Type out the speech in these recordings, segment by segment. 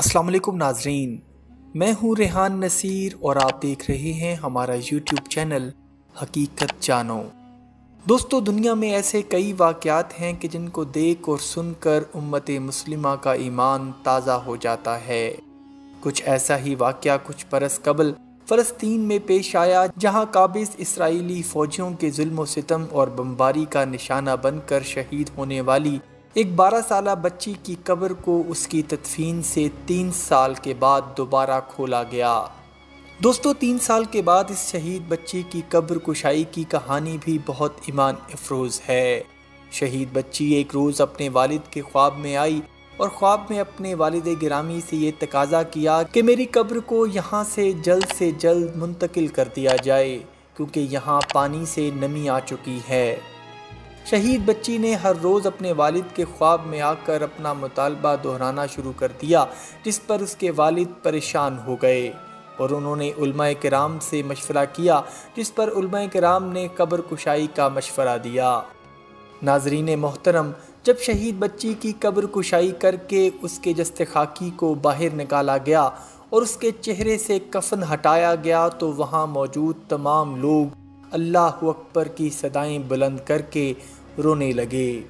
السلام علیکم ناظرین، میں ہوں ریحان نصیر اور آپ دیکھ رہے ہیں ہمارا یوٹیوب چینل حقیقت جانو۔ دوستو، دنیا میں ایسے کئی واقعات ہیں کہ جن کو دیکھ اور سن کر امت مسلمہ کا ایمان تازہ ہو جاتا ہے۔ کچھ ایسا ہی واقعہ کچھ برس قبل فلسطین میں پیش آیا، جہاں قابض اسرائیلی فوجیوں کے ظلم و ستم اور بمباری کا نشانہ بن کر شہید ہونے والی ایک 12 سالہ بچی کی قبر کو اس کی تدفین سے 3 سال کے بعد دوبارہ کھولا گیا۔ دوستو، 3 سال کے بعد اس شہید بچی کی قبر کشائی کی کہانی بھی بہت ایمان افروز ہے۔ شہید بچی ایک روز اپنے والد کے خواب میں آئی اور خواب میں اپنے والد گرامی سے یہ تقاضا کیا کہ میری قبر کو یہاں سے جلد منتقل کر دیا جائے، کیونکہ یہاں پانی سے نمی آ چکی ہے۔ شہید بچی نے ہر روز اپنے والد کے خواب میں آ کر اپنا مطالبہ دہرانا شروع کر دیا، جس پر اس کے والد پریشان ہو گئے اور انہوں نے علماء کرام سے مشورہ کیا، جس پر علماء کرام نے قبر کشائی کا مشورہ دیا۔ ناظرین محترم، جب شہید بچی کی قبر کشائی کر کے اس کے جسد خاکی کو باہر نکالا گیا اور اس کے چہرے سے کفن ہٹایا گیا تو وہاں موجود تمام لوگ اللہ اکبر کی صدائیں بلند کر کے رونے لگے،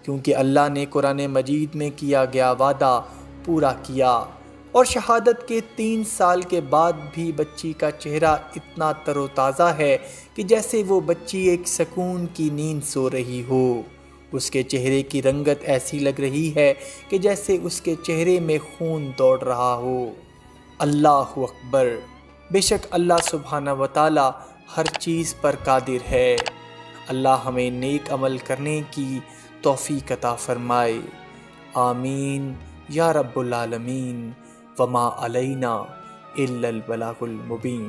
کیونکہ اللہ نے قرآن مجید میں کیا گیا وعدہ پورا کیا، اور شہادت کے 3 سال کے بعد بھی بچی کا چہرہ اتنا تر و تازہ ہے کہ جیسے وہ بچی ایک سکون کی نیند سو رہی ہو۔ اس کے چہرے کی رنگت ایسی لگ رہی ہے کہ جیسے اس کے چہرے میں خون دوڑ رہا ہو۔ اللہ اکبر! بے شک اللہ سبحانہ و تعالی ہر چیز پر قادر ہے۔ اللہ ہمیں نیک عمل کرنے کی توفیق عطا فرمائے، آمین یا رب العالمین۔ وما علینا الا البلاغ المبین۔